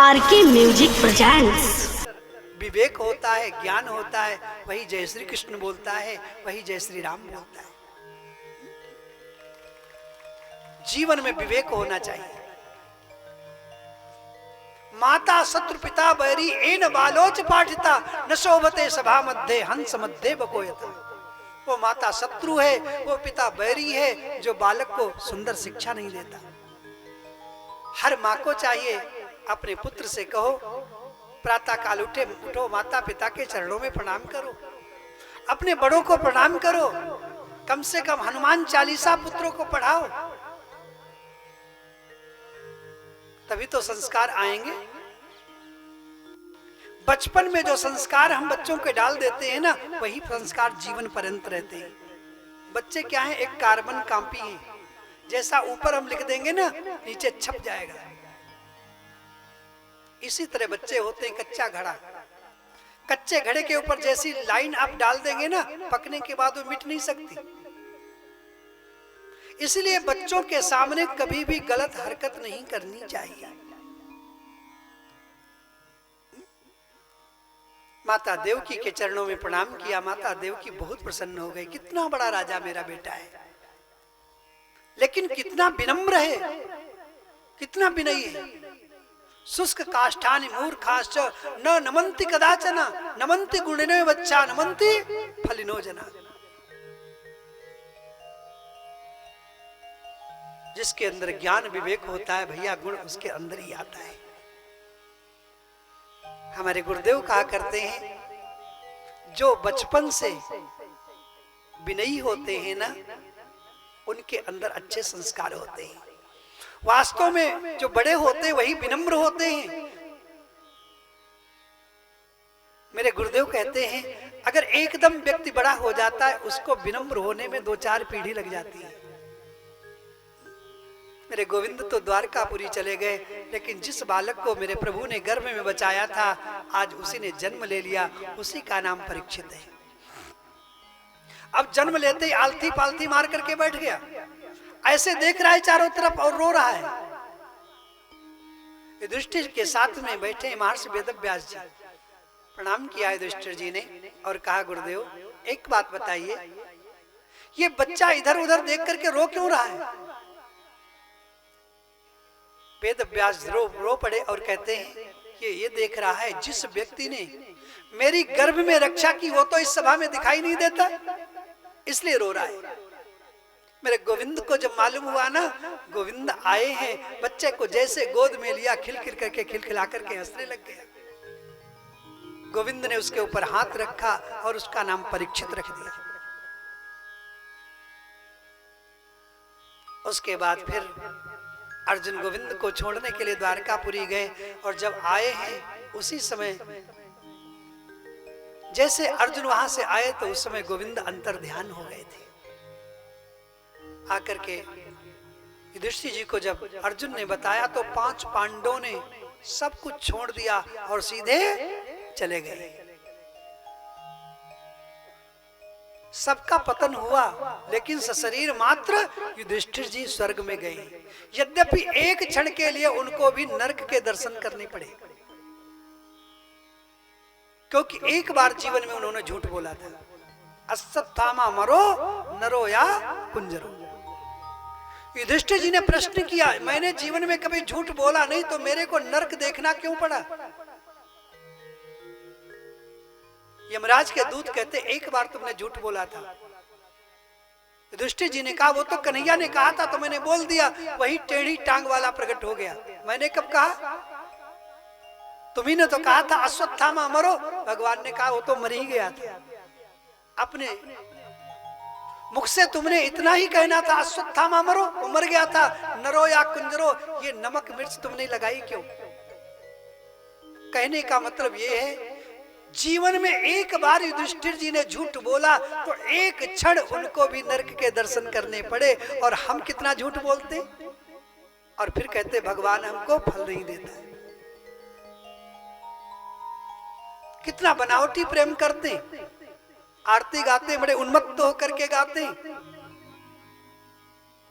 RK music presents. विवेक होता है, ज्ञान होता है, वही जय श्री कृष्ण बोलता है, वही जय श्री राम बोलता है। जीवन में विवेक होना चाहिए। माता शत्रु पिता बैरी एन बालोच पाठिता न शोभते सभा मध्य हंस मध्य बकोयता। वो माता शत्रु है, वो पिता बैरी है जो बालक को सुंदर शिक्षा नहीं देता। हर माँ को चाहिए अपने पुत्र से कहो प्रातः काल उठो माता पिता के चरणों में प्रणाम करो, अपने बड़ों को प्रणाम करो, कम से कम हनुमान चालीसा पुत्रों को पढ़ाओ, तभी तो संस्कार आएंगे। बचपन में जो संस्कार हम बच्चों के डाल देते हैं ना, वही संस्कार जीवन पर्यंत रहते हैं। बच्चे क्या है, एक कार्बन कॉपी है, जैसा ऊपर हम लिख देंगे ना नीचे छप जाएगा। इसी तरह बच्चे होते हैं कच्चा घड़ा। कच्चे घड़े के ऊपर जैसी लाइन आप डाल देंगे ना, पकने के बाद वो मिट नहीं सकती। इसलिए बच्चों के सामने कभी भी गलत हरकत नहीं करनी चाहिए। माता देवकी के चरणों में प्रणाम किया, माता देवकी बहुत प्रसन्न हो गई। कितना बड़ा राजा मेरा बेटा है, लेकिन कितना विनम्र है, कितना विनयी है। शुष्क काष्ठानि मूर्खाश्च न नमन्ति कदाचन नमन्ति गुणिनो बच्चा नमन्ति फलिनो जना। जिसके अंदर ज्ञान विवेक होता है भैया, गुण उसके अंदर ही आता है। हमारे गुरुदेव कहा करते हैं, जो बचपन से विनयी होते हैं ना, उनके अंदर अच्छे संस्कार होते हैं। वास्तव में जो बड़े होते हैं वही विनम्र होते हैं। मेरे गुरुदेव कहते हैं, अगर एकदम व्यक्ति बड़ा हो जाता है, उसको विनम्र होने में 2-4 पीढ़ी लग जाती है। मेरे गोविंद तो द्वारकापुरी चले गए, लेकिन जिस बालक को मेरे प्रभु ने गर्भ में बचाया था, आज उसी ने जन्म ले लिया, उसी का नाम परीक्षित है। अब जन्म लेते ही आलती पालती मार करके बैठ गया, ऐसे देख रहा है चारों तरफ और रो रहा है। युधिष्ठिर के साथ में बैठे महर्षि वेदव्यास जी, प्रणाम किया युधिष्ठिर जी ने और कहा, गुरुदेव एक बात बताइए, ये बच्चा इधर उधर देख करके रो क्यों रहा है? वेदव्यास रो पड़े और कहते हैं, ये देख रहा है जिस व्यक्ति ने मेरी गर्भ में रक्षा की वो तो इस सभा में दिखाई नहीं देता, इसलिए रो रहा है। मेरे गोविंद को जब मालूम हुआ ना, गोविंद आए हैं, बच्चे को जैसे गोद में लिया, खिलखिला करके हंसने लग गया। गोविंद ने उसके ऊपर हाथ रखा और उसका नाम परीक्षित रख दिया। उसके बाद फिर अर्जुन गोविंद को छोड़ने के लिए द्वारकापुरी गए, और जब आए हैं उसी समय जैसे अर्जुन वहां से आए तो उस समय गोविंद अंतर ध्यान हो गए थे। आकर के युधिष्ठिर जी को जब अर्जुन ने बताया तो 5 पांडवों ने सब कुछ छोड़ दिया और सीधे चले गए। सबका पतन हुआ, लेकिन सशरीर मात्र युधिष्ठिर जी स्वर्ग में गए। यद्यपि एक क्षण के लिए उनको भी नरक के दर्शन करने पड़े, क्योंकि एक बार जीवन में उन्होंने झूठ बोला था, अश्वत्थामा मरो नरो या कुंजरो। युधिष्ठिर जी ने प्रश्न किया, मैंने जीवन में कभी झूठ बोला नहीं, तो मेरे को नरक देखना क्यों पड़ा? यमराज के दूत कहते, एक बार तुमने झूठ बोला था। युधिष्ठिर जी ने कहा, वो तो कन्हैया ने कहा था तो मैंने बोल दिया, वही टेढ़ी टांग वाला प्रकट हो गया। मैंने कब कहा? तुम्ही ने तो कहा था अश्वत्थामा मरो, भगवान ने कहा वो तो मर ही गया था। अपने मुख से तुमने इतना ही कहना था, अश्वत्थामा मरो, वो मर गया था। नरो या कुंजरो, ये नमक मिर्च तुमने लगाई क्यों? कहने का मतलब ये है, जीवन में एक बार युधिष्ठिर जी ने झूठ बोला तो एक क्षण उनको भी नरक के दर्शन करने पड़े, और हम कितना झूठ बोलते और फिर कहते भगवान हमको फल नहीं देता। कितना बनावटी प्रेम करते, आरती गाते बड़े उन्मत्त होकर के गाते,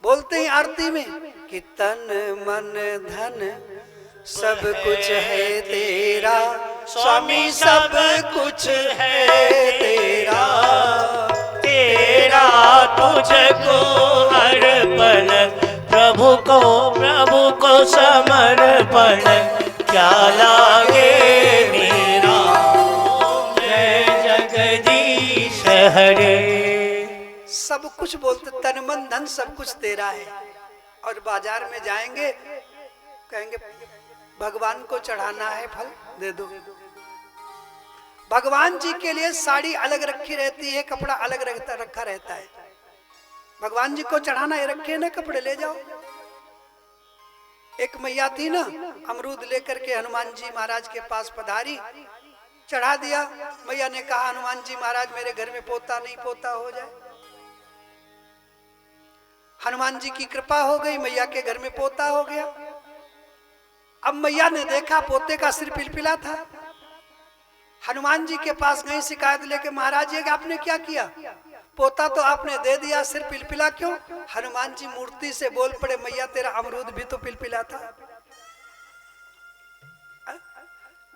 बोलते हैं आरती में कि तन मन धन सब कुछ है तेरा स्वामी, सब कुछ है तेरा, तेरा तुझको अर्पण, प्रभु को समर्पण, क्या लागे मेरा, जय जगदीश हरे। सब कुछ बोलते, तन मन धन सब कुछ तेरा है। और बाजार में जाएंगे, कहेंगे भगवान को चढ़ाना है, फल दे दो। भगवान जी के लिए साड़ी अलग रखी रहती है, कपड़ा अलग रखा रहता है। भगवान जी को चढ़ाना है, रखे ना कपड़े, ले जाओ। एक मैया थी ना, अमरूद लेकर के हनुमान जी महाराज के पास पधारी, चढ़ा दिया। मैया ने कहा, हनुमान जी महाराज मेरे घर में पोता नहीं, पोता हो जाए। हनुमान जी की कृपा हो गई, मैया के घर में पोता हो गया। अब मैया ने देखा पोते का सिर पिलपिला था। हनुमान जी के पास गई शिकायत लेके, महाराज ये आपने क्या किया, पोता तो आपने दे दिया, सिर पिलपिला क्यों? हनुमान जी मूर्ति से बोल पड़े, मैया तेरा अमरूद भी तो पिलपिला था।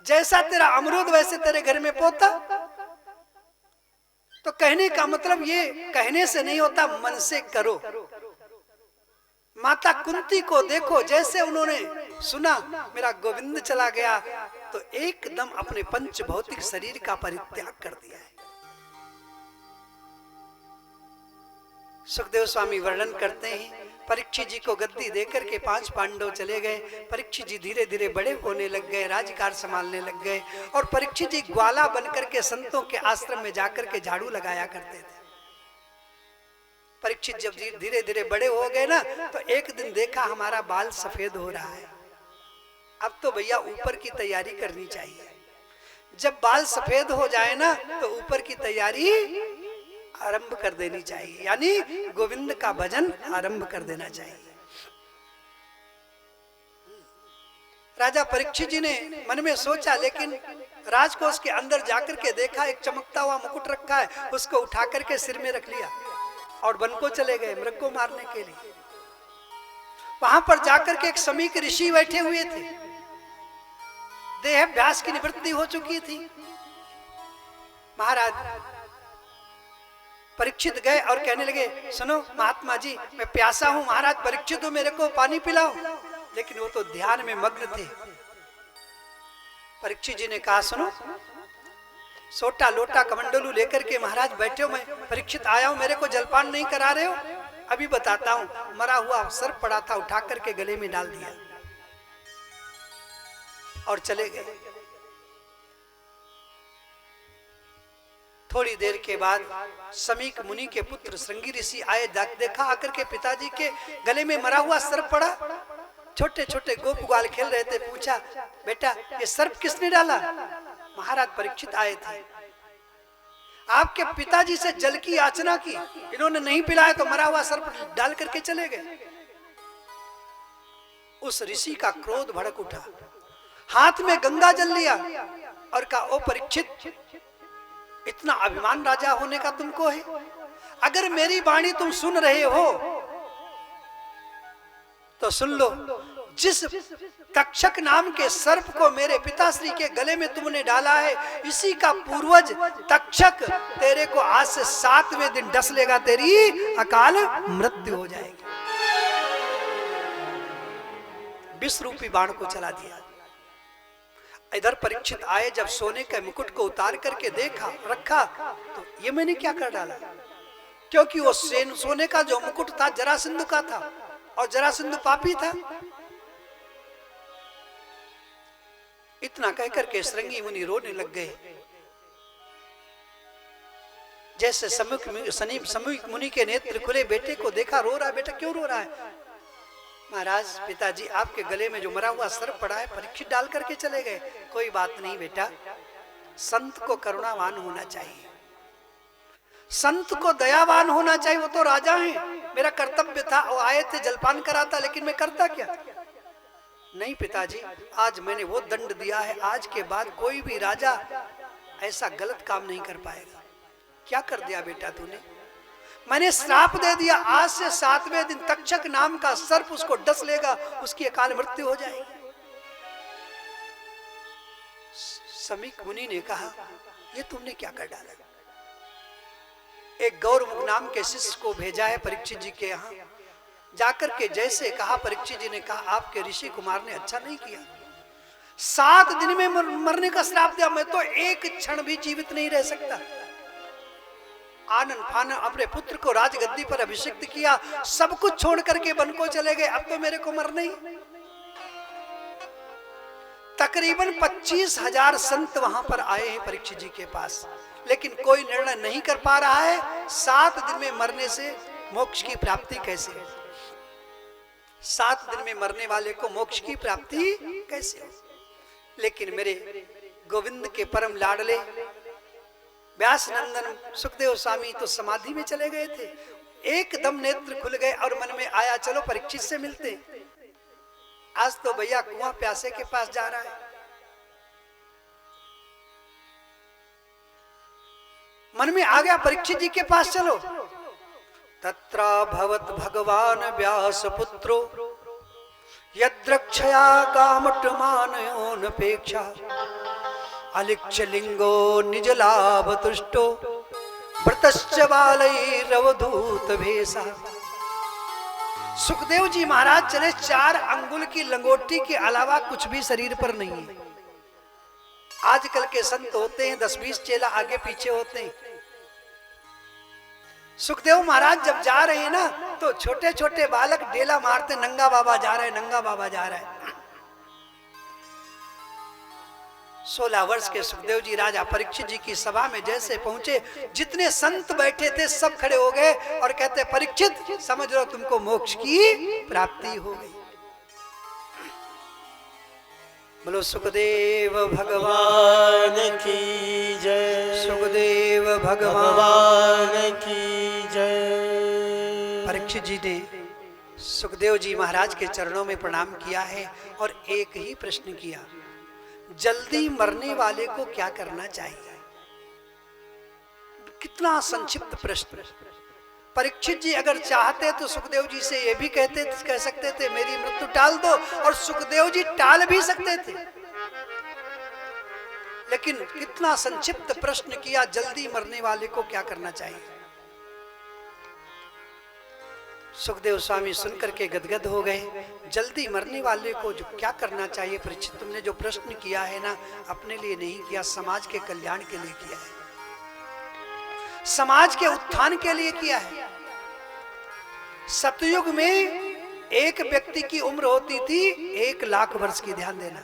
जैसा तेरा अमरूद वैसे तेरे घर में पोता। तो कहने का मतलब ये कहने से नहीं होता, मन से करो। माता कुंती को देखो, जैसे उन्होंने सुना मेरा गोविंद चला गया तो एकदम अपने पंच भौतिक शरीर का परित्याग कर दिया है। सुखदेव स्वामी वर्णन करते हैं, परीक्षित जी को गद्दी देकर के 5 पांडव चले गए। परीक्षित जी धीरे धीरे बड़े होने लग गए, राजकार संभालने लग गए। और परीक्षित जी ग्वाला बनकर के संतों के आश्रम में जाकर के झाड़ू लगाया करते थे। परीक्षित जब धीरे धीरे बड़े हो गए ना, तो एक दिन देखा हमारा बाल सफेद हो रहा है, अब तो भैया ऊपर की तैयारी करनी चाहिए। जब बाल सफेद हो जाए ना, तो ऊपर की तैयारी आरंभ कर देनी चाहिए, यानी गोविंद का भजन आरंभ कर देना चाहिए। राजा परीक्षित जी ने मन में सोचा, लेकिन राजकोष के अंदर जाकर के देखा एक चमकता हुआ मुकुट रखा है, उसको उठा करके सिर में रख लिया और वन को चले गए मृग को मारने के लिए। वहां पर जाकर के एक समीक ऋषि बैठे हुए थे, देहाभ्यास की निवृत्ति हो चुकी थी। महाराज परीक्षित गए और कहने लगे, सुनो महात्मा जी, मैं प्यासा हूं, महाराज परीक्षित हो, मेरे को पानी पिलाओ। लेकिन वो तो ध्यान में मग्न थे। परीक्षित जी ने कहा, सुनो, सोटा लोटा कमंडलू लेकर के महाराज बैठे हो, मैं परीक्षित आया हूं, मेरे को जलपान नहीं करा रहे हो? अभी बताता हूं। मरा हुआ सर्प पड़ा था, उठा करके गले में डाल दिया और चले गए। थोड़ी देर के बाद समीक मुनि के पुत्र श्रृंगी ऋषि आए, देखा आकर के पिताजी के गले में मरा हुआ सर्प पड़ा। छोटे छोटे गोप ग्वाल खेल रहे थे, पूछा, बेटा ये सर्प किसने डाला? महाराज परीक्षित आए थे, आपके पिताजी से जल की याचना की, इन्होंने नहीं पिलाया तो मरा हुआ सर्प डाल करके चले गए। उस ऋषि का क्रोध भड़क उठा, हाथ में गंगा जल लिया और कहा, ओ परीक्षित, इतना अभिमान राजा होने का तुमको है? अगर मेरी वाणी तुम सुन रहे हो तो सुन लो, जिस तक्षक नाम के सर्प को मेरे पिताश्री के गले में तुमने डाला है, इसी का पूर्वज तक्षक तेरे को आज से 7वें दिन डस लेगा, तेरी अकाल मृत्यु हो जाएगी। विष रूपी बाण को चला दिया। इधर परीक्षित आए, जब सोने के मुकुट को उतार करके देखा रखा, तो ये मैंने क्या कर डाला? क्योंकि वो सोने का जो मुकुट था जरासंध का था, और जरासंध पापी था। इतना कहकर के श्रृंगी मुनि रोने लग गए। जैसे समीक मुनि के नेत्र खुले, बेटे को देखा रो रहा है। बेटा क्यों रो रहा है? महाराज पिताजी आपके गले में जो मरा हुआ सर्प पड़ा है, परीक्षित डाल करके चले गए। कोई बात नहीं बेटा, संत को करुणावान होना चाहिए, संत को दयावान होना चाहिए। वो तो राजा हैं, मेरा कर्तव्य था, वो आए थे जलपान कराता, लेकिन मैं करता क्या? नहीं पिताजी, आज मैंने वो दंड दिया है, आज के बाद कोई भी राजा ऐसा गलत काम नहीं कर पाएगा। क्या कर दिया बेटा तूने? मैंने श्राप दे दिया, आज से 7वें दिन तक्षक नाम का सर्प उसको डस लेगा, उसकी अकाल मृत्यु हो जाएगी। समीक मुनि ने कहा, ये तुमने क्या कर डाला? एक गौरमुख नाम के शिष्य को भेजा है परीक्षित जी के यहाँ। जाकर के जैसे कहा, परीक्षित जी ने कहा, आपके ऋषि कुमार ने अच्छा नहीं किया, 7 दिन में मरने का श्राप दिया, मैं तो एक क्षण भी जीवित नहीं रह सकता। आनन फानन अपने पुत्र को राजगद्दी पर अभिषिक्त किया, सब कुछ छोड़ करके वन को चले गए, अब तो मेरे को मरना ही। तकरीबन 25,000 संत वहां पर आए हैं परीक्षित जी के पास, लेकिन कोई निर्णय नहीं कर पा रहा है 7 दिन में मरने से मोक्ष की प्राप्ति कैसे हो। 7 दिन में मरने वाले को मोक्ष की प्राप्ति कैसे हो। लेकिन मेरे गोविंद के परम लाडले व्यास नंदन सुखदेव स्वामी तो समाधि में चले गए थे। एकदम नेत्र खुल गए और मन में आया, चलो परीक्षित से मिलते। आज तो भैया कुआं प्यासे के पास जा रहा है। मन में आ गया, परीक्षित जी के पास चलो। तत्रा भवत भगवान व्यास पुत्रो यद्रक्षया कामटमानयोनपेक्षा अलिक्ष लिंगो निज लाभ तुष्टो व्रतश्च बालैरवधूत भेषा। सुखदेव जी महाराज चले, 4 अंगुल की लंगोटी के अलावा कुछ भी शरीर पर नहीं है। आजकल के संत होते हैं 10-20 चेला आगे पीछे होते हैं। सुखदेव महाराज जब जा रहे हैं ना, तो छोटे छोटे बालक डेला मारते, नंगा बाबा जा रहे, नंगा बाबा जा रहा है। 16 वर्ष के सुखदेव जी राजा परीक्षित जी की सभा में जैसे पहुंचे, जितने संत बैठे थे सब खड़े हो गए और कहते, परीक्षित समझ लो तुमको मोक्ष की प्राप्ति हो गई। बोलो सुखदेव भगवान की जय, सुखदेव भगवान की जय। परीक्षित जी ने सुखदेव जी महाराज के चरणों में प्रणाम किया है और एक ही प्रश्न किया, जल्दी मरने वाले को क्या करना चाहिए। कितना संक्षिप्त प्रश्न। परीक्षित जी अगर चाहते तो सुखदेव जी से ये भी कह सकते थे, मेरी मृत्यु टाल दो, और सुखदेव जी टाल भी सकते थे। लेकिन कितना संक्षिप्त प्रश्न किया, जल्दी मरने वाले को क्या करना चाहिए। सुखदेव स्वामी सुनकर के गदगद हो गए। जल्दी मरने वाले को जो क्या करना चाहिए, परीक्षित तुमने जो प्रश्न किया है ना, अपने लिए नहीं किया, समाज के कल्याण के लिए किया है, समाज के उत्थान के लिए किया है। सतयुग में एक व्यक्ति की उम्र होती थी 1 लाख वर्ष की, ध्यान देना।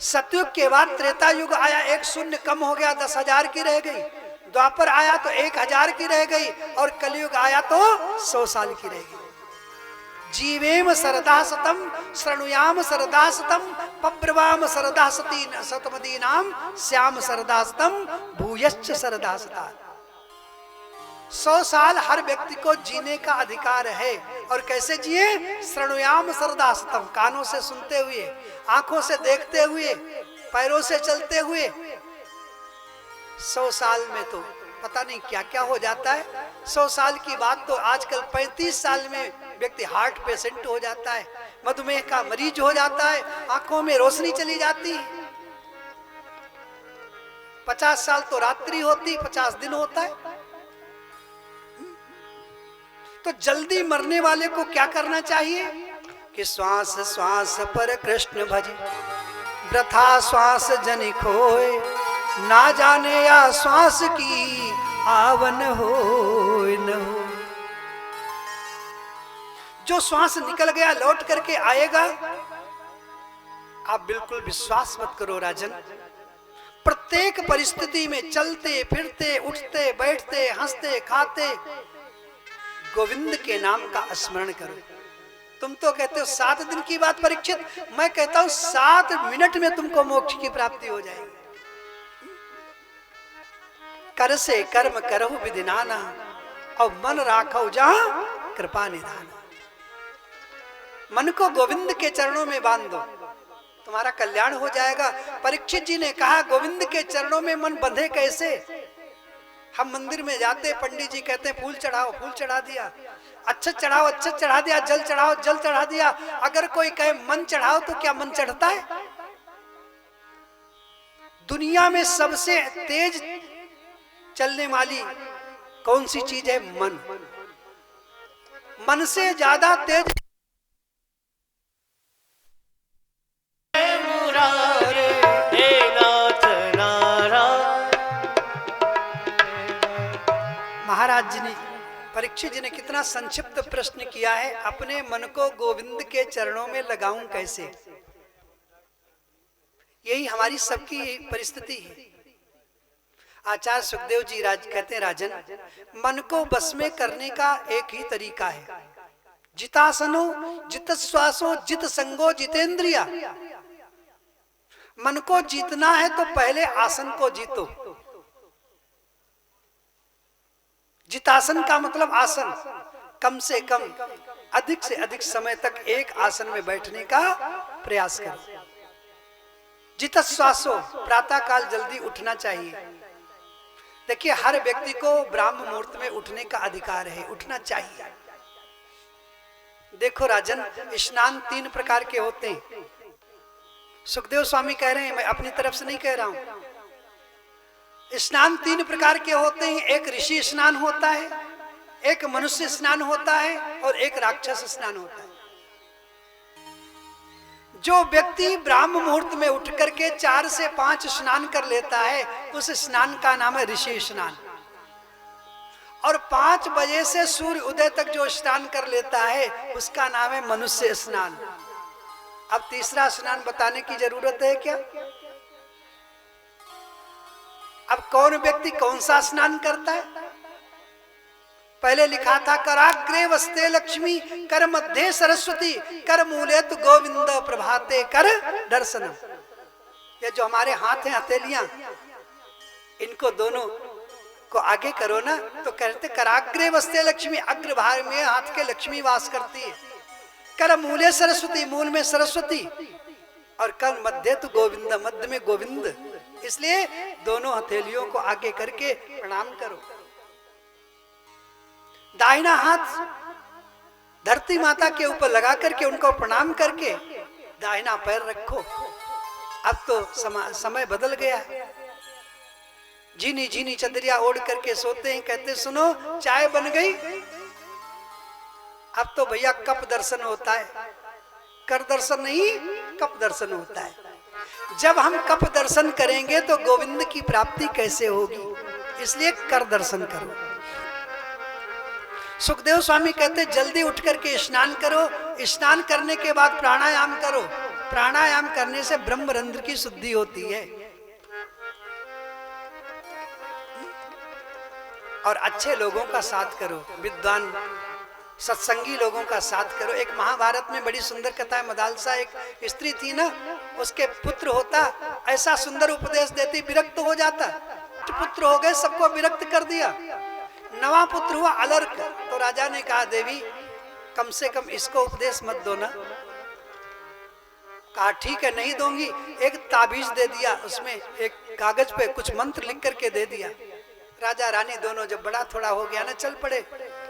सतयुग के बाद त्रेता युग आया, 1 शून्य कम हो गया, 10,000 की रह गई। द्वापर आया तो 1,000 की रह गई, और कलयुग आया तो 100 साल की रह गई। जीवेम सरदा सतम श्रृणुयाम सरदा सतम पब्रवाम सरदा सती सतमदीनाम श्याम सरदा सतम भूयश्च सरदा सता। 100 साल हर व्यक्ति को जीने का अधिकार है। और कैसे जिए? श्रृणुयाम सरदा सतम, कानों से सुनते हुए, आंखों से देखते हुए, पैरों से चलते हुए। 100 साल में तो पता नहीं क्या क्या हो जाता है। 100 साल की बात तो आजकल 35 साल में व्यक्ति हार्ट पेशेंट हो जाता है, मधुमेह का मरीज हो जाता है, आंखों में रोशनी चली जाती है। 50 साल तो रात्रि होती, 50 दिन होता है। तो जल्दी मरने वाले को क्या करना चाहिए कि श्वास श्वास पर कृष्ण भजे, वृथा श्वास जनि खोए, ना जाने या श्वास की आवन हो न हो। जो श्वास निकल गया लौट करके आएगा। आप बिल्कुल विश्वास मत करो राजन, प्रत्येक परिस्थिति में चलते फिरते उठते बैठते हंसते खाते गोविंद के नाम का स्मरण करो। तुम तो कहते हो 7 दिन की बात परीक्षित, मैं कहता हूं 7 मिनट में तुमको मोक्ष की प्राप्ति हो जाएगी। कर से कर्म करहु विधिनाना, और मन राखो जहां कृपा निधाना। मन को गोविंद के चरणों में बांध दो, तुम्हारा कल्याण हो जाएगा। परीक्षित जी ने कहा, गोविंद के चरणों में मन बंधे कैसे? हम मंदिर में जाते, पंडित जी कहते हैं फूल चढ़ाओ, फूल चढ़ा दिया, अक्षत चढ़ाओ, अक्षत चढ़ा दिया, जल चढ़ाओ, जल चढ़ा दिया। अगर कोई कहे मन चढ़ाओ तो क्या मन चढ़ता है? दुनिया में सबसे तेज चलने वाली कौन सी चीज है? मन। मन से ज्यादा तेज मुरारे हे नाथ नारायण। महाराज जी ने, परीक्षित जी ने कितना संक्षिप्त प्रश्न किया है, अपने मन को गोविंद के चरणों में लगाऊं कैसे? यही हमारी सबकी परिस्थिति है। आचार्य सुखदेव जी कहते हैं, राजन, मन को बस में करने का एक ही तरीका है, जितासनो जित श्वासो जित संगो जितेंद्रिया। मन को जीतना है तो पहले आसन को जीतो। जितासन का मतलब आसन, कम से कम अधिक से अधिक समय तक एक आसन में बैठने का प्रयास करो। जित श्वासो, प्रातः काल जल्दी उठना चाहिए। देखिए, हर व्यक्ति को ब्राह्म मुहूर्त में उठने का अधिकार है, उठना चाहिए। देखो राजन, स्नान 3 प्रकार के होते हैं। सुखदेव स्वामी कह रहे हैं, मैं अपनी तरफ से नहीं कह रहा हूं। स्नान 3 प्रकार के होते हैं। एक ऋषि स्नान होता है, एक मनुष्य स्नान होता है और एक राक्षस स्नान होता है। जो व्यक्ति ब्राह्म मुहूर्त में उठ करके 4 से 5 स्नान कर लेता है, उस स्नान का नाम है ऋषि स्नान। और 5 बजे से सूर्य उदय तक जो स्नान कर लेता है, उसका नाम है मनुष्य स्नान। अब तीसरा स्नान बताने की जरूरत है क्या? अब कौन व्यक्ति कौन सा स्नान करता है? पहले लिखा था, कराग्रे वस्ते लक्ष्मी, कर मध्य सरस्वती, कर मूले तु गोविंद, प्रभाते कर दर्शनम। ये जो हमारे हाथ हैं, हथेलियां, इनको दोनों को आगे करो ना, तो कहते कराग्रे वस्ते लक्ष्मी, अग्र भाग में हाथ के लक्ष्मी वास करती है। कर मूले सरस्वती, मूल में सरस्वती, और कर मध्य तु गोविंद, मध्य में गोविंद। इसलिए दोनों हथेलियों को आगे करके प्रणाम करो। दाहिना हाथ धरती माता के ऊपर लगा करके उनको प्रणाम करके दाहिना पैर रखो। अब तो समय बदल गया है। झीनी झीनी चदरिया ओढ़ करके सोते हैं, कहते सुनो चाय बन गई। अब तो भैया कप दर्शन होता है, कर दर्शन नहीं, कप दर्शन होता है। जब हम कप दर्शन करेंगे तो गोविंद की प्राप्ति कैसे होगी? इसलिए कर दर्शन करो। सुखदेव स्वामी कहते जल्दी उठ करके स्नान करो, स्नान करने के बाद प्राणायाम करो। प्राणायाम करने से ब्रह्मरंध्र की शुद्धि होती है। और अच्छे लोगों का साथ करो, विद्वान सत्संगी लोगों का साथ करो। एक महाभारत में बड़ी सुंदर कथा है। मदालसा एक स्त्री थी ना, उसके पुत्र होता, ऐसा सुंदर उपदेश देती, विरक्त हो जाता। पुत्र हो गए, सबको विरक्त कर दिया। नवा पुत्र हुआ अलर्क, तो राजा ने कहा देवी कम से कम इसको उपदेश मत दो ना। कहा ठीक है नहीं दूंगी। एक ताबीज दे दिया, उसमें एक कागज पे कुछ मंत्र लिख करके दे दिया। राजा रानी दोनों जब बड़ा थोड़ा हो गया ना, चल पड़े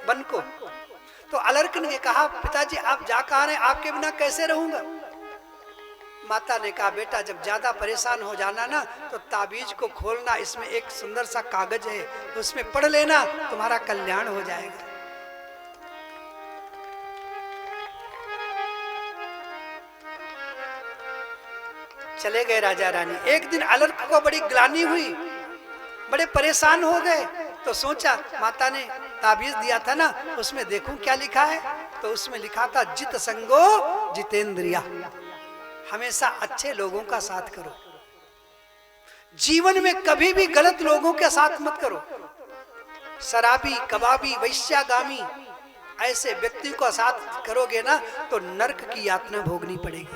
वन को। तो अलर्क ने कहा पिताजी आप जा कहाँ रहे, आपके बिना कैसे रहूंगा? माता ने कहा बेटा जब ज्यादा परेशान हो जाना ना, तो ताबीज को खोलना, इसमें एक सुंदर सा कागज है, उसमें पढ़ लेना, तुम्हारा कल्याण हो जाएगा। चले गए राजा रानी। एक दिन अलर्क को बड़ी ग्लानि हुई, बड़े परेशान हो गए। तो सोचा माता ने ताबीज दिया था ना, उसमें देखूं क्या लिखा है। तो उसमें लिखा था जित संगो जितेंद्रिया, हमेशा अच्छे लोगों का साथ करो। जीवन में कभी भी गलत लोगों के साथ मत करो। शराबी, कबाबी, वैश्यागामी ऐसे व्यक्ति को साथ करोगे ना, तो नरक की यातना भोगनी पड़ेगी।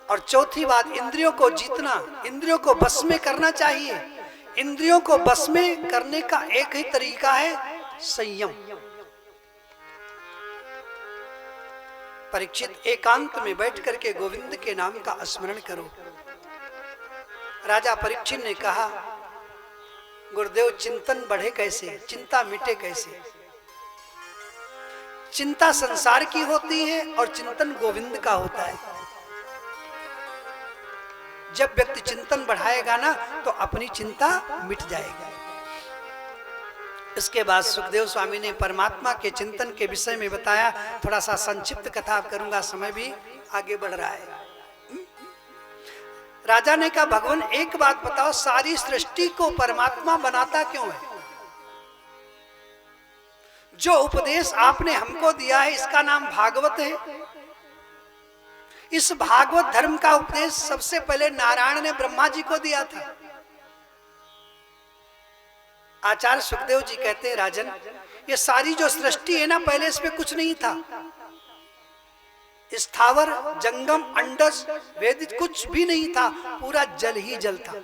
और चौथी बात, इंद्रियों को जीतना, इंद्रियों को बस में करना चाहिए। इंद्रियों को बस में करने का एक ही तरीका है संयम। परीक्षित एकांत में बैठ करके गोविंद के नाम का स्मरण करो। राजा परीक्षित ने कहा गुरुदेव चिंतन बढ़े कैसे, चिंता मिटे कैसे? चिंता संसार की होती है और चिंतन गोविंद का होता है। जब व्यक्ति चिंतन बढ़ाएगा ना तो अपनी चिंता मिट जाएगी। इसके बाद सुखदेव स्वामी ने परमात्मा के चिंतन के विषय में बताया। थोड़ा सा संक्षिप्त कथा करूंगा, समय भी आगे बढ़ रहा है। राजा ने कहा, भगवान एक बात बताओ, सारी सृष्टि को परमात्मा बनाता क्यों है? जो उपदेश आपने हमको दिया है इसका नाम भागवत है। इस भागवत धर्म का उपदेश सबसे पहले नारायण ने ब्रह्मा जी को दिया था। आचार्य सुखदेव जी कहते हैं, राजन, ये सारी जो सृष्टि है ना, पहले इसमें कुछ नहीं था। स्थावर जंगम अंडज वेदित कुछ भी नहीं था, पूरा जल ही जल था।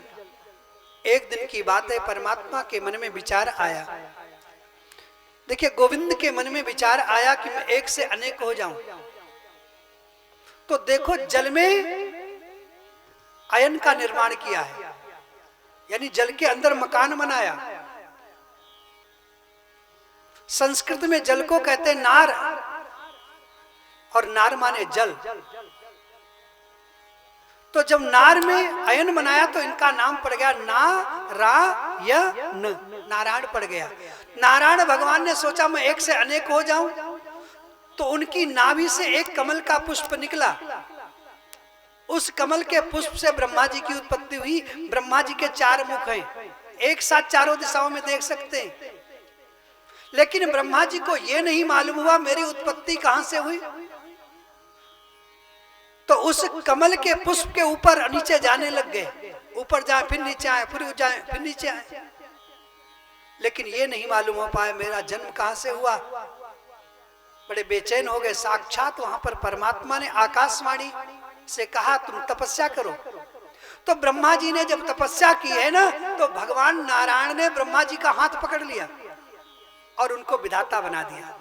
एक दिन की बात है, परमात्मा के मन में विचार आया। देखिए, गोविंद के मन में विचार आया कि मैं एक से अनेक हो जाऊं। तो देखो, जल में अयन का निर्माण किया है, यानी जल के अंदर मकान बनाया। संस्कृत में जल को कहते हैं नार, और नार माने जल। तो जब नार में अयन बनाया तो इनका नाम पड़ गया नारायण, नारायण पड़ गया। नारायण भगवान ने सोचा मैं एक से अनेक हो जाऊं, तो उनकी नाभि से एक कमल का पुष्प निकला। उस कमल के पुष्प से ब्रह्मा जी की उत्पत्ति हुई। ब्रह्मा जी के 4 मुख हैं, एक साथ चारों दिशाओं में देख सकते हैं। लेकिन ब्रह्मा जी को यह नहीं मालूम हुआ मेरी उत्पत्ति कहां से हुई। तो उस कमल के पुष्प के ऊपर नीचे जाने लग गए, ऊपर जाए फिर नीचे आए, फिर जाए फिर नीचे आए। लेकिन ये नहीं मालूम हो पाया मेरा जन्म कहां से हुआ। बड़े बेचैन हो गए। साक्षात वहां पर परमात्मा ने आकाशवाणी से कहा, तुम तपस्या करो। तो ब्रह्मा जी ने जब तपस्या की है ना, तो भगवान नारायण ने ब्रह्मा जी का हाथ पकड़ लिया और उनको विधाता बना दिया।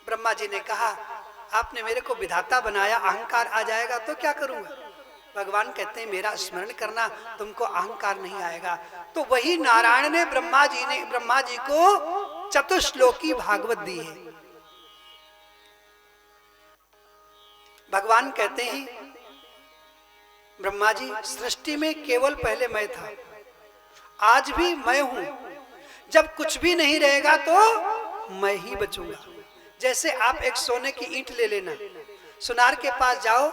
ब्रह्मा जी ने कहा, आपने मेरे को विधाता बनाया, अहंकार आ जाएगा तो क्या करूंगा। भगवान कहते हैं, मेरा स्मरण करना, तुमको अहंकार नहीं आएगा। तो वही नारायण ने ब्रह्मा जी को चतुश्लोकी भागवत दी है। भगवान कहते हैं, ब्रह्मा जी, सृष्टि में केवल पहले मैं था, आज भी मैं हूं। जब कुछ भी नहीं रहेगा तो मैं ही बचूंगा। जैसे आप एक सोने की ईंट ले लेना, सुनार के पास जाओ,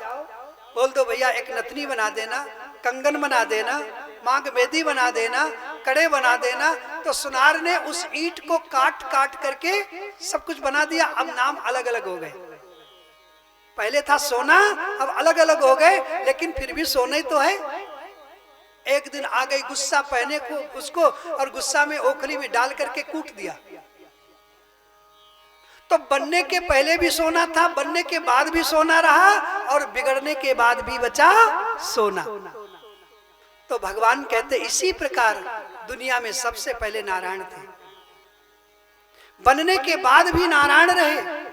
बोल दो भैया एक नथनी बना देना, कंगन बना देना, मांग मेदी बना देना, कड़े बना देना। तो सुनार ने उस ईंट को काट काट करके सब कुछ बना दिया। अब नाम अलग अलग हो गए। पहले था सोना, अब अलग अलग हो गए, लेकिन फिर भी सोना ही तो है। एक दिन आ गई गुस्सा पहने को उसको, और गुस्सा में ओखली में डाल करके कूट दिया। तो बनने के पहले भी सोना था, बनने के बाद भी सोना रहा, और बिगड़ने के बाद भी बचा सोना। तो भगवान कहते, इसी प्रकार दुनिया में सबसे पहले नारायण थे, बनने के बाद भी नारायण रहे,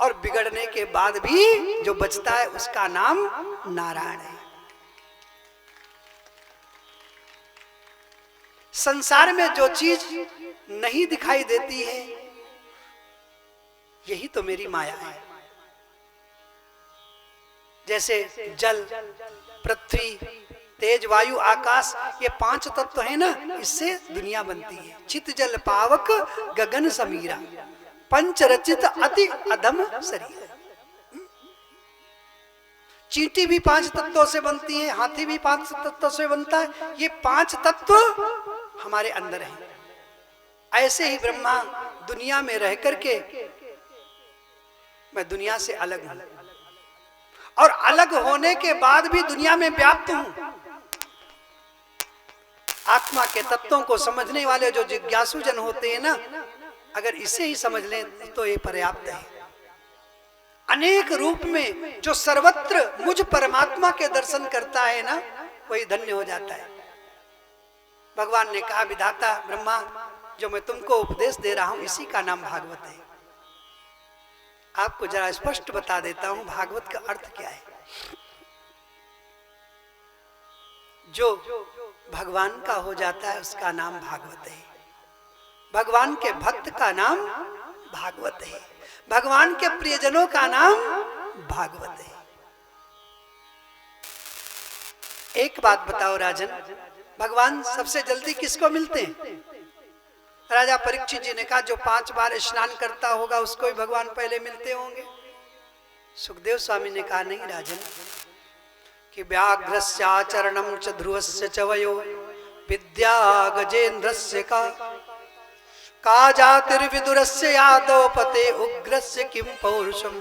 और बिगड़ने के बाद भी जो बचता है उसका नाम नारायण है। संसार में जो चीज नहीं दिखाई देती है, यही तो मेरी माया है। जैसे जल, पृथ्वी, तेज, वायु, आकाश, ये 5 तत्व है ना, इससे दुनिया बनती है। चित जल पावक गगन समीरा, पंच रचित अति अधम शरीर। चींटी भी 5 तत्वों से बनती है, हाथी भी 5 तत्वों से बनता है। ये 5 तत्व हमारे अंदर हैं। ऐसे ही ब्रह्मा दुनिया में रह करके, मैं दुनिया से अलग हूं, और अलग होने के बाद भी दुनिया में व्याप्त हूं। आत्मा के तत्वों को समझने वाले जो जिज्ञासु जन होते हैं ना, अगर इसे ही समझ लें तो ये पर्याप्त है। अनेक रूप में जो सर्वत्र मुझ परमात्मा के दर्शन करता है ना, वही धन्य हो जाता है। भगवान ने कहा, विधाता ब्रह्मा, जो मैं तुमको उपदेश दे रहा हूं इसी का नाम भागवत है। आपको जरा स्पष्ट बता देता हूं भागवत का अर्थ क्या है। जो भगवान का हो जाता है उसका नाम भागवत है। भगवान के भक्त का नाम भागवत है। भगवान के प्रियजनों का नाम भागवत है। एक बात बताओ राजन, भगवान सबसे जल्दी किसको मिलते हैं? राजा परीक्षित जी ने कहा जो 5 बार स्नान करता होगा उसको ही भगवान पहले मिलते होंगे। सुखदेव स्वामी ने कहा नहीं राजन, कि व्याघ्रस्य आचरणम च ध्रुवस्य च वयो विद्या गजेन्द्रस्य का जातिर्विदुरस्य यादव पते उग्रस्य किम पौरुषम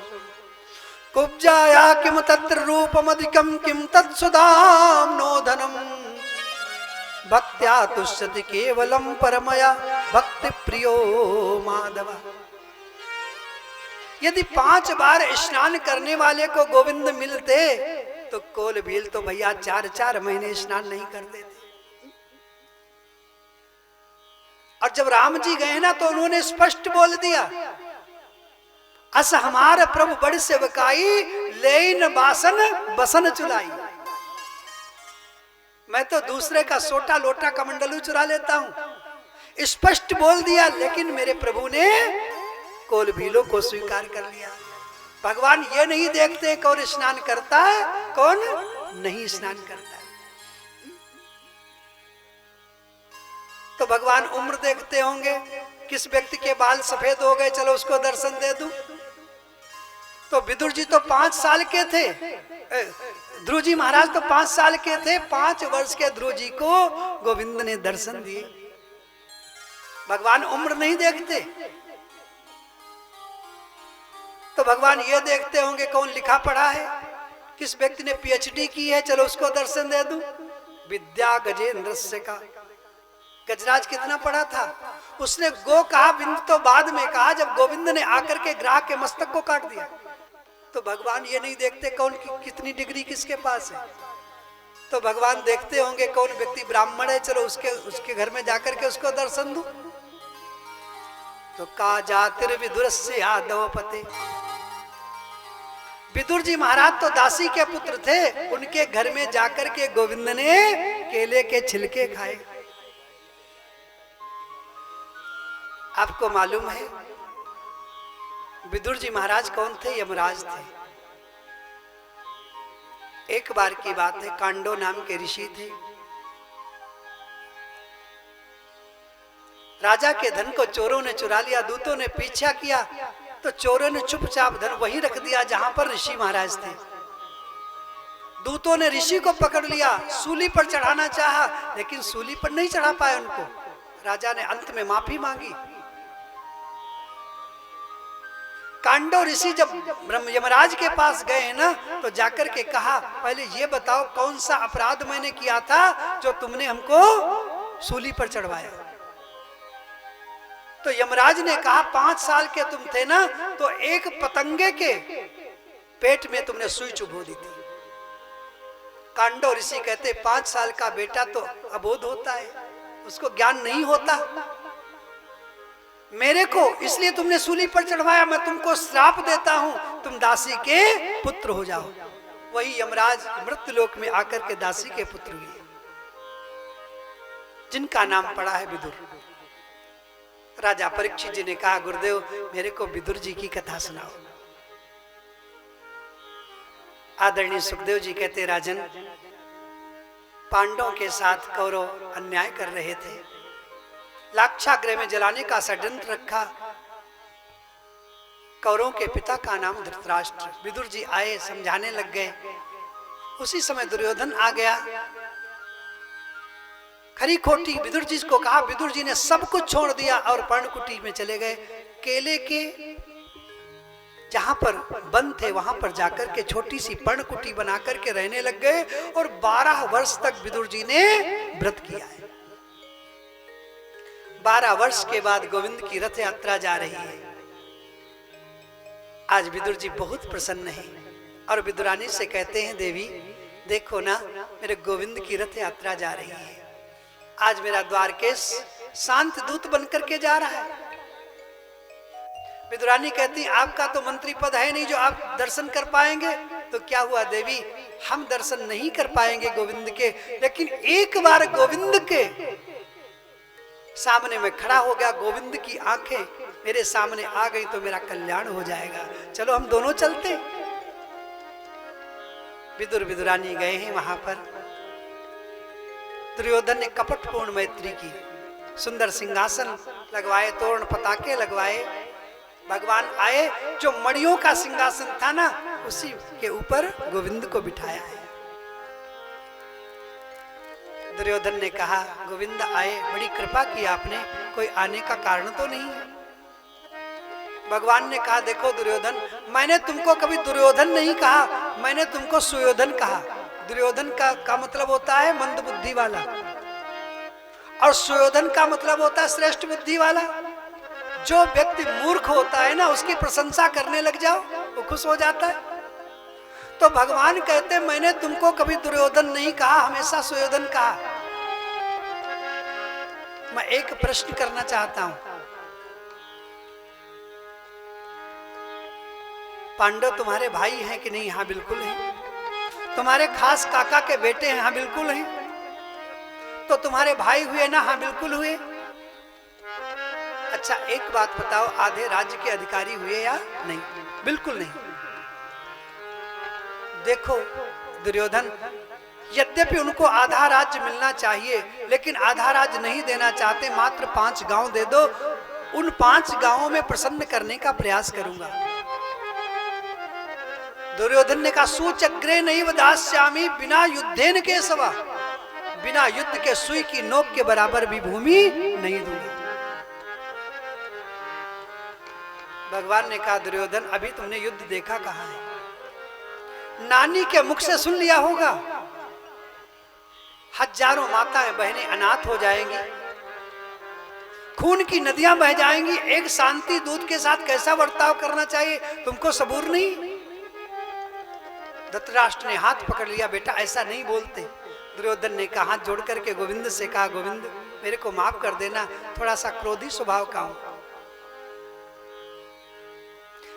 कुब्जाया किम तत्र रूपमधिकम किम तत्सुधाम नोधनम भक्त्या तुष्यति केवलम परमया भक्ति प्रियो माधव। यदि 5 बार स्नान करने वाले को गोविंद मिलते तो कोल भील तो भैया 4-4 महीने स्नान नहीं करते थे। और जब राम जी गए ना तो उन्होंने स्पष्ट बोल दिया, अस हमार प्रभु बड़ सेवकाई लेन बासन बसन चुलाई। मैं तो दूसरे का सोटा लोटा कमंडलू चुरा लेता हूं, स्पष्ट बोल दिया, लेकिन मेरे प्रभु ने कोल भीलों को स्वीकार कर लिया। भगवान ये नहीं देखते कौन स्नान करता है कौन नहीं स्नान करता है। तो भगवान उम्र देखते होंगे, किस व्यक्ति के बाल सफेद हो गए चलो उसको दर्शन दे दूं। तो विदुर जी तो 5 साल के थे, ध्रुव जी महाराज तो 5 साल के थे। 5 वर्ष के ध्रुव जी को गोविंद ने दर्शन दिए। भगवान उम्र नहीं देखते। तो भगवान ये देखते होंगे कौन लिखा पढ़ा है, किस व्यक्ति ने पीएचडी की है चलो उसको दर्शन दे दूं। विद्या गजेंद्र से का गजराज कितना पढ़ा था, उसने गो कहा, बिंद तो बाद में कहा जब गोविंद ने आकर के ग्राह के मस्तक को काट दिया। तो भगवान ये नहीं देखते कौन कितनी डिग्री किसके पास है। तो भगवान देखते होंगे कौन व्यक्ति ब्राह्मण है चलो उसके घर में जाकर के उसको दर्शन दूं। तो का जातिर्विदुर से यादव पते, विदुर जी महाराज तो दासी के पुत्र थे, उनके घर में जाकर के गोविंद ने केले के छिलके खाए। आपको मालूम है विदुर जी महाराज कौन थे? यमराज थे। एक बार की बात है, कांडो नाम के ऋषि थे। राजा के धन को चोरों ने चुरा लिया, दूतों ने पीछा किया तो चोरों ने चुपचाप धन वहीं रख दिया जहां पर ऋषि महाराज थे। दूतों ने ऋषि को पकड़ लिया, सूली पर चढ़ाना चाहा लेकिन सूली पर नहीं चढ़ा पाए उनको। राजा ने अंत में माफी मांगी। कांडो ऋषि जब यमराज के पास गए ना तो जाकर के कहा पहले ये बताओ कौन सा अपराध मैंने किया था जो तुमने हमको सूली पर चढ़वाया। तो यमराज ने कहा 5 साल के तुम थे ना तो एक पतंगे के पेट में तुमने सुई चुभो दी थी। कांडो ऋषि कहते 5 साल का बेटा तो अबोध होता है, उसको ज्ञान नहीं होता। मेरे को इसलिए तुमने सूली पर चढ़वाया, मैं तुमको श्राप देता हूं, तुम दासी के पुत्र हो जाओ। वही यमराज मृत्युलोक में आकर के दासी के पुत्र हुए, जिनका नाम पड़ा है विदुर। राजा परीक्षित जी ने कहा गुरुदेव मेरे को विदुर जी की कथा सुनाओ। आदरणीय सुखदेव जी कहते राजन, पांडवों के साथ कौरव अन्याय कर रहे थे, लाक्षागृह में जलाने का षड्यंत्र रखा। कौरवों के पिता का नाम धृतराष्ट्र। विदुर जी आए, समझाने लग गए। उसी समय दुर्योधन आ गया। खरी खोटी विदुर जी को कहा, विदुर जी ने सब कुछ छोड़ दिया और पर्णकुटी में चले गए। केले के जहां पर वन थे वहां पर जाकर के छोटी सी पर्णकुटी बना करके रहने लग गए और 12 वर्ष तक विदुर जी ने व्रत किया है। 12 वर्ष के बाद गोविंद की रथ यात्रा जा रही है। आज विदुर जी बहुत प्रसन्न है और विदुरानी से कहते हैं देवी देखो ना मेरे गोविंद की रथ यात्रा जा रही है। आज मेरा द्वारकेश शांत दूत बनकर के जा रहा है। विदुरानी कहती आपका तो मंत्री पद है नहीं जो आप दर्शन कर पाएंगे। तो क्या हुआ देवी, हम दर्शन नहीं कर पाएंगे गोविंद के, लेकिन एक बार गोविंद के सामने में खड़ा हो गया, गोविंद की आंखें मेरे सामने आ गई तो मेरा कल्याण हो जाएगा। चलो हम दोनों चलते। विदुर विदुरानी गए हैं वहां पर। दुर्योधन ने कपटपूर्ण मैत्री की, सुंदर सिंहासन लगवाए, तोरण पताके लगवाए। भगवान आए, जो मणियों का सिंहासन था ना, उसी के ऊपर गोविंद को बिठाया है। दुर्योधन ने कहा, गोविंद आए, बड़ी कृपा की आपने, कोई आने का कारण तो नहीं है। भगवान ने कहा, देखो दुर्योधन, मैंने तुमको कभी दुर्योधन नहीं कहा, मैंने तुमको सुयोधन कहा। दुर्योधन का मतलब होता है मंद बुद्धि वाला, और सुयोधन का मतलब होता है श्रेष्ठ बुद्धि वाला। जो व्यक्ति मूर्ख होता है ना, उसकी प्रशंसा करने लग जाओ, वो खुश हो जाता है। तो भगवान कहते, मैंने तुमको कभी दुर्योधन नहीं कहा, हमेशा सुयोधन कहा। मैं एक प्रश्न करना चाहता हूं, पांडव तुम्हारे भाई हैं कि नहीं? हाँ बिल्कुल हैं। तुम्हारे खास काका के बेटे हैं? हाँ बिल्कुल हैं। तो तुम्हारे भाई हुए ना? हाँ बिल्कुल हुए। अच्छा एक बात बताओ, आधे राज्य के अधिकारी हुए या नहीं? बिल्कुल नहीं। देखो दुर्योधन, यद्यपि उनको आधा राज्य मिलना चाहिए, लेकिन आधा राज्य नहीं देना चाहते, मात्र 5 गांव दे दो। उन 5 गांवों में प्रसन्न करने का प्रयास करूंगा। दुर्योधन ने कहा, सूचक्रे नहीं वदास्यामि बिना युद्धेन केशव, बिना युद्ध के सुई की नोक के बराबर भी भूमि नहीं दूंगा। भगवान ने कहा, दुर्योधन अभी तुमने युद्ध देखा कहाँ है? नानी के मुख से सुन लिया होगा। हजारों माताएं बहनें अनाथ हो जाएंगी, खून की नदियां बह जाएंगी। एक शांति दूत के साथ कैसा बर्ताव करना चाहिए, तुमको सबूर नहीं? धृतराष्ट्र ने हाथ पकड़ लिया, बेटा ऐसा नहीं बोलते। दुर्योधन ने कहा, हाथ जोड़ करके गोविंद से कहा, गोविंद मेरे को माफ कर देना, थोड़ा सा क्रोधी स्वभाव का हूं।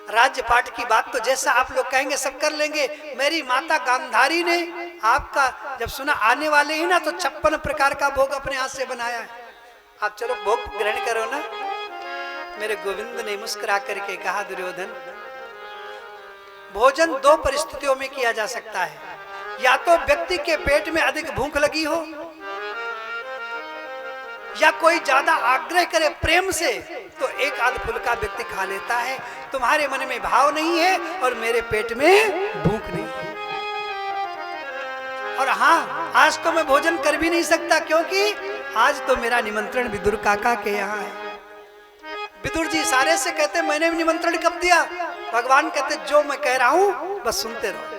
राज्य पाठ की बात तो जैसा आप लोग कहेंगे सब कर लेंगे। मेरी माता गांधारी ने आपका जब सुना आने वाले ही ना, तो 56 प्रकार का भोग अपने हाथ से बनाया है। आप चलो भोग ग्रहण करो ना। मेरे गोविंद ने मुस्कुरा करके कहा, दुर्योधन भोजन 2 परिस्थितियों में किया जा सकता है, या तो व्यक्ति के पेट में अधिक भूख लगी हो, या कोई ज्यादा आग्रह करे प्रेम से, तो एक आध फुल्का व्यक्ति खा लेता है। तुम्हारे मन में भाव नहीं है और मेरे पेट में भूख नहीं है। और हाँ, आज तो मैं भोजन कर भी नहीं सकता, क्योंकि आज तो मेरा निमंत्रण विदुर काका के यहाँ है। विदुर जी इशारे से कहते, मैंने भी निमंत्रण कब दिया? भगवान कहते, जो मैं कह रहा हूं बस सुनते रहो।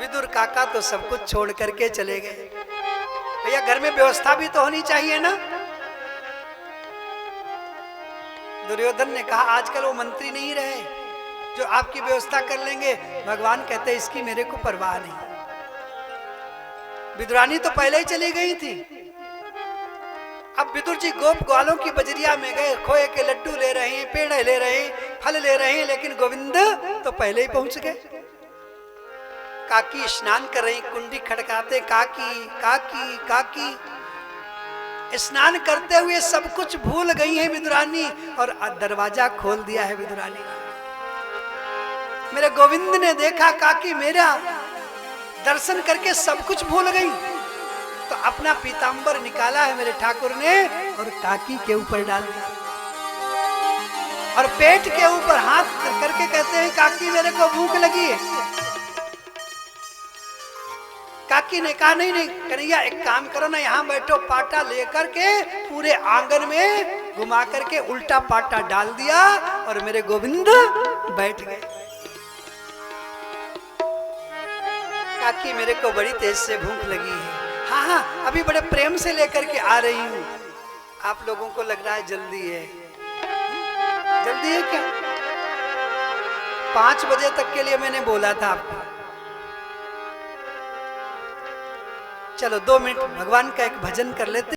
विदुर काका तो सब कुछ छोड़ करके चले गए। भैया घर में व्यवस्था भी तो होनी चाहिए ना। दुर्योधन ने कहा, आजकल वो मंत्री नहीं रहे जो आपकी व्यवस्था कर लेंगे। भगवान कहते, इसकी मेरे को परवाह नहीं। विदुरानी तो पहले ही चली गई थी। अब विदुर जी गोप ग्वालों की बजरिया में गए, खोए के लड्डू ले रहे हैं, पेड़े ले रहे हैं, फल ले रहे हैं, लेकिन गोविंद तो पहले ही पहुंच गए। काकी स्नान कर रही, कुंडी खड़काते, काकी काकी काकी। स्नान करते हुए सब कुछ भूल गई है विदुरानी, और दरवाजा खोल दिया है विदुरानी। मेरे गोविंद ने देखा काकी मेरा दर्शन करके सब कुछ भूल गई, तो अपना पीतांबर निकाला है मेरे ठाकुर ने और काकी के ऊपर डाल दिया, और पेट के ऊपर हाथ करके कहते हैं, काकी मेरे को भूख लगी है। काकी ने कहा, नहीं नहीं कन्हैया, एक काम करो ना, यहाँ बैठो। पाटा लेकर के पूरे आंगन में घुमा करके उल्टा पाटा डाल दिया, और मेरे गोविंद बैठ गए। काकी मेरे को बड़ी तेज से भूख लगी है। हाँ हाँ, अभी बड़े प्रेम से लेकर के आ रही हूँ। आप लोगों को लग रहा है जल्दी है। जल्दी है क्या? 5 बजे तक के लिए मैंने बोला था आपको। चलो 2 मिनट भगवान का एक भजन कर लेते।